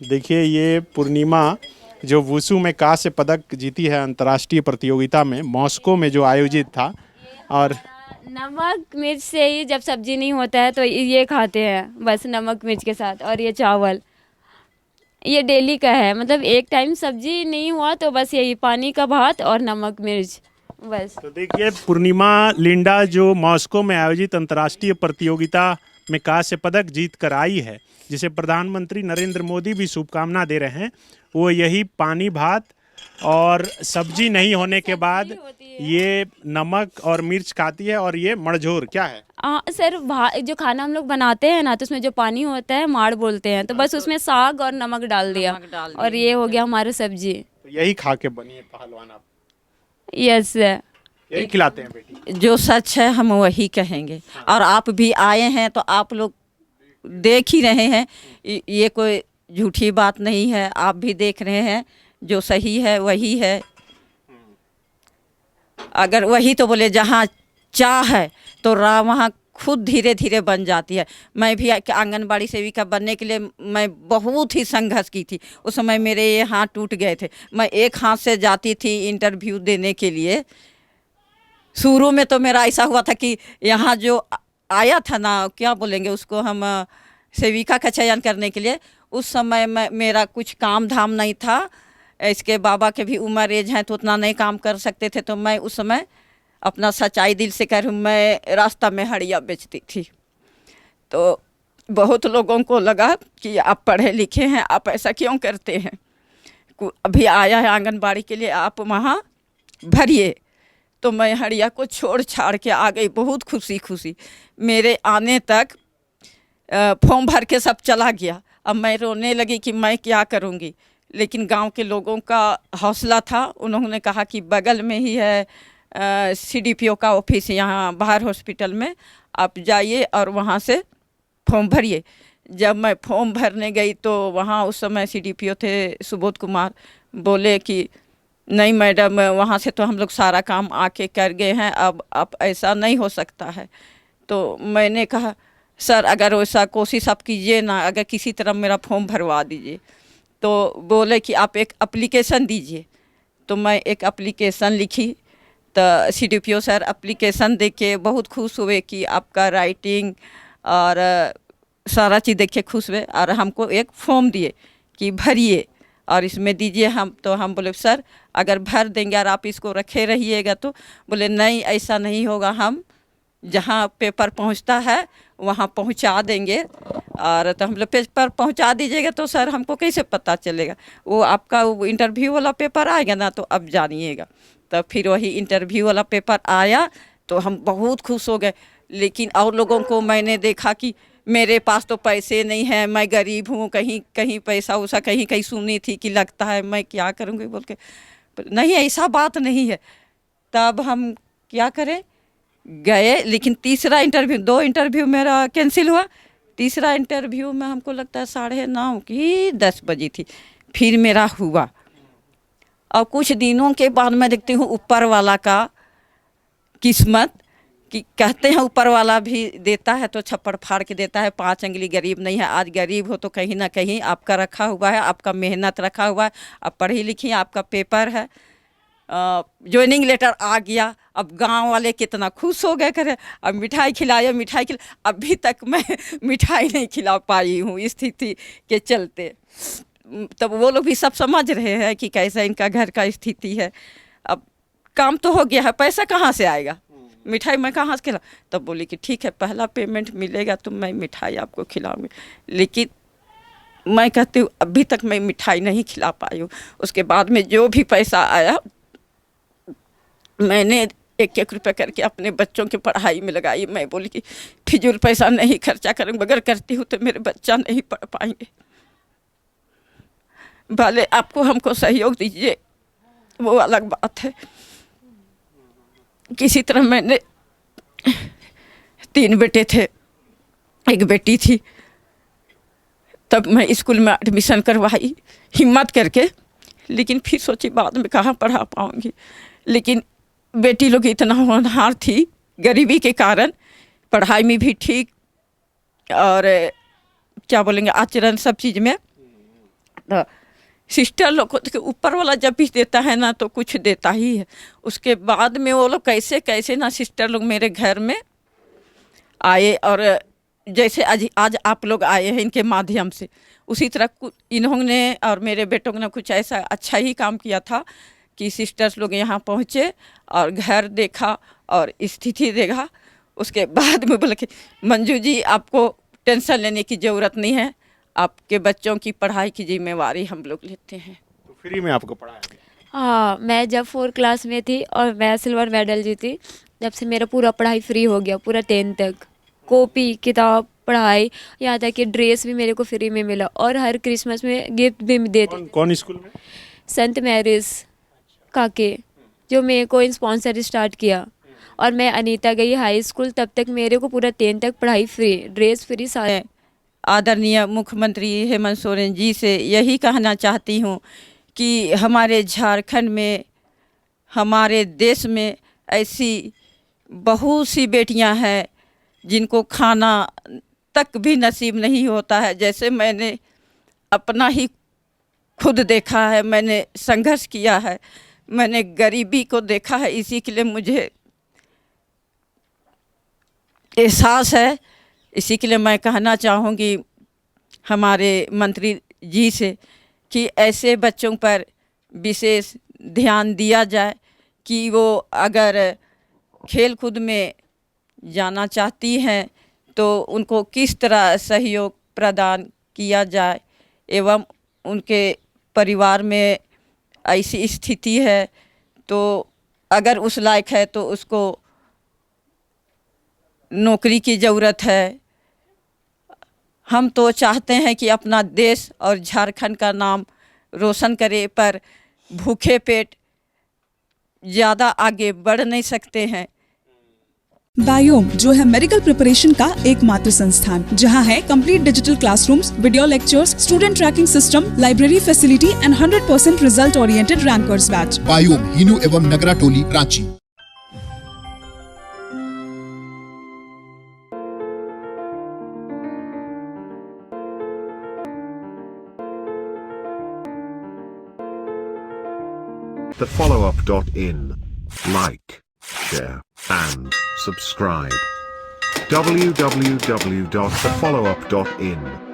देखिए ये पूर्णिमा जो वुशु में कांस्य पदक जीती है अंतर्राष्ट्रीय प्रतियोगिता में मॉस्को में जो आयोजित था। और नमक मिर्च से ही जब सब्जी नहीं होता है तो ये खाते हैं बस नमक मिर्च के साथ। और ये चावल ये डेली का है, मतलब एक टाइम सब्जी नहीं हुआ तो बस यही पानी का भात और नमक मिर्च बस। तो देखिए पूर्णिमा लिंडा जो मॉस्को में आयोजित अंतर्राष्ट्रीय प्रतियोगिता में कांस्य पदक जीत कर आई है, जिसे प्रधानमंत्री नरेंद्र मोदी भी शुभकामना दे रहे हैं। वो यही पानी भात और सब्जी नहीं होने के बाद ये नमक और मिर्च खाती है। और ये मड़झोर क्या है? सर जो खाना हम लोग बनाते हैं ना तो उसमें जो पानी होता है माड़ बोलते हैं, तो बस उसमें साग और नमक डाल दिया और ये हो गया हमारा सब्जी। तो यही खा के बनी है पहलवान आप? Yes sir. यही खिलाते हैं बेटी? जो सच है हम वही कहेंगे। और आप भी आए हैं तो आप लोग देख ही रहे हैं, ये कोई झूठी बात नहीं है। आप भी देख रहे हैं जो सही है वही है। अगर वही तो बोले जहाँ चाह है तो राह वहाँ खुद धीरे धीरे बन जाती है। मैं भी आंगनबाड़ी सेविका बनने के लिए मैं बहुत ही संघर्ष की थी। उस समय मेरे ये हाथ टूट गए थे। मैं एक हाथ से जाती थी इंटरव्यू देने के लिए। शुरू में तो मेरा ऐसा हुआ था कि यहाँ जो आया था ना, क्या बोलेंगे उसको, हम सेविका का चयन करने के लिए, उस समय मेरा कुछ काम धाम नहीं था। इसके बाबा के भी उम्र एज है तो उतना नहीं काम कर सकते थे। तो मैं उस समय अपना सच्चाई दिल से करूँ, मैं रास्ता में हड़िया बेचती थी। तो बहुत लोगों को लगा कि आप पढ़े लिखे हैं, आप ऐसा क्यों करते हैं, अभी आया है आंगनबाड़ी के लिए, आप वहाँ भरिए। तो मैं हड़िया को छोड़ छाड़ के आ गई बहुत खुशी। मेरे आने तक फॉर्म भर के सब चला गया। अब मैं रोने लगी कि मैं क्या करूँगी। लेकिन गांव के लोगों का हौसला था, उन्होंने कहा कि बगल में ही है CDPO का ऑफिस यहाँ बाहर हॉस्पिटल में, आप जाइए और वहाँ से फॉर्म भरिए। जब मैं फॉर्म भरने गई तो वहाँ उस समय CDPO थे सुबोध कुमार, बोले कि नहीं मैडम, वहाँ से तो हम लोग सारा काम आके कर गए हैं, अब ऐसा नहीं हो सकता है। तो मैंने कहा सर अगर वैसा कोशिश आप कीजिए ना, अगर किसी तरह मेरा फॉर्म भरवा दीजिए। तो बोले कि आप एक एप्लीकेशन दीजिए। तो मैं एक एप्लीकेशन लिखी। तो CDPO सर एप्लीकेशन देख के बहुत खुश हुए कि आपका राइटिंग और सारा चीज़ देख के खुश हुए और हमको एक फॉर्म दिए कि भरिए और इसमें दीजिए। हम बोले सर अगर भर देंगे और आप इसको रखे रहिएगा, तो बोले नहीं ऐसा नहीं होगा, हम जहाँ पेपर पहुँचता है वहाँ पहुँचा देंगे। और तो हम लोग पेपर पहुँचा दीजिएगा तो सर हमको कैसे पता चलेगा, वो आपका वो इंटरव्यू वाला पेपर आएगा ना तो अब जानिएगा। तो फिर वही इंटरव्यू वाला पेपर आया तो हम बहुत खुश हो गए। लेकिन और लोगों को मैंने देखा कि मेरे पास तो पैसे नहीं हैं, मैं गरीब हूँ, कहीं कहीं पैसा वैसा कहीं कहीं सुनी थी कि लगता है मैं क्या करूँगी बोल के। नहीं ऐसा बात नहीं है। तब हम क्या करें, गए। लेकिन तीसरा इंटरव्यू, 2 इंटरव्यू मेरा कैंसिल हुआ। तीसरा इंटरव्यू में हमको लगता है 9:30 की 10 बजी थी, फिर मेरा हुआ। और कुछ दिनों के बाद मैं देखती हूँ ऊपर वाला का किस्मत, कि कहते हैं ऊपर वाला भी देता है तो छप्पड़ फाड़ के देता है, 5 अंगुली गरीब नहीं है। आज गरीब हो तो कहीं ना कहीं आपका रखा हुआ है, आपका मेहनत रखा हुआ है, आप पढ़ी लिखी, आपका पेपर है, ज्वाइनिंग लेटर आ गया। अब गांव वाले कितना खुश हो गए, करे अब मिठाई खिलाए, मिठाई खिला। अभी तक मैं मिठाई नहीं खिला पाई हूँ स्थिति के चलते। तब वो लोग भी सब समझ रहे हैं कि कैसा इनका घर का स्थिति है। अब काम तो हो गया है, पैसा कहाँ से आएगा, मिठाई मैं कहाँ से खिला। तब बोली कि ठीक है पहला पेमेंट मिलेगा तो मैं मिठाई आपको खिलाऊंगी। लेकिन मैं कहती हूँ अभी तक मैं मिठाई नहीं खिला पाई हूँ। उसके बाद में जो भी पैसा आया मैंने 1-1 रुपये करके अपने बच्चों की पढ़ाई में लगाई। मैं बोली कि फिजूल पैसा नहीं खर्चा करूँगी, अगर करती हूँ तो मेरे बच्चा नहीं पढ़ पाएंगे। भले आपको हमको सहयोग दीजिए वो अलग बात है। किसी तरह मैंने 3 बेटे थे, 1 बेटी थी। तब मैं स्कूल में एडमिशन करवाई हिम्मत करके। लेकिन फिर सोची बाद में कहाँ पढ़ा पाऊँगी। लेकिन बेटी लोग इतना होनहार थी गरीबी के कारण, पढ़ाई में भी ठीक और क्या बोलेंगे आचरण सब चीज़ में तो सिस्टर लोग को तो ऊपर वाला जब भी देता है ना तो कुछ देता ही है। उसके बाद में वो लोग कैसे कैसे ना सिस्टर लोग मेरे घर में आए, और जैसे आज आप लोग आए हैं इनके माध्यम से, उसी तरह इन्होंने और मेरे बेटों ने कुछ ऐसा अच्छा ही काम किया था कि सिस्टर्स लोग यहाँ पहुँचे और घर देखा और स्थिति देखा। उसके बाद में बोले कि मंजू जी आपको टेंशन लेने की ज़रूरत नहीं है, आपके बच्चों की पढ़ाई की जिम्मेवारी हम लोग लेते हैं। तो फ्री में आपको पढ़ाया गया? हाँ, मैं जब 4 क्लास में थी और मैं सिल्वर मेडल जीती, जब से मेरा पूरा पढ़ाई फ्री हो गया, पूरा 10 तक। कॉपी किताब पढ़ाई, यहाँ तक कि ड्रेस भी मेरे को फ्री में मिला, और हर क्रिसमस में गिफ्ट भी देते। कौन स्कूल में? संत मैरिज काके, जो मेरे को स्पॉन्सर स्टार्ट किया। और मैं अनीता गई हाई स्कूल, तब तक मेरे को पूरा 10 तक पढ़ाई फ्री, ड्रेस फ्री, सारे। आदरणीय मुख्यमंत्री हेमंत सोरेन जी से यही कहना चाहती हूँ कि हमारे झारखंड में, हमारे देश में ऐसी बहुत सी बेटियां हैं जिनको खाना तक भी नसीब नहीं होता है। जैसे मैंने अपना ही खुद देखा है, मैंने संघर्ष किया है, मैंने गरीबी को देखा है, इसी के लिए मुझे एहसास है। इसी के लिए मैं कहना चाहूँगी हमारे मंत्री जी से कि ऐसे बच्चों पर विशेष ध्यान दिया जाए कि वो अगर खेल कूद में जाना चाहती हैं तो उनको किस तरह सहयोग प्रदान किया जाए, एवं उनके परिवार में ऐसी स्थिति है तो अगर उस लायक है तो उसको नौकरी की ज़रूरत है। हम तो चाहते हैं कि अपना देश और झारखंड का नाम रोशन करे, पर भूखे पेट ज़्यादा आगे बढ़ नहीं सकते हैं। बायोम जो है मेडिकल प्रिपरेशन का एकमात्र संस्थान, जहां है complete digital classrooms, video lectures, student tracking system, library facility and 100% result oriented rankers batch. Biome Hinoo एवं नगरा टोली Ranchi. thefollowup.in. Like, share, and subscribe. www.thefollowup.in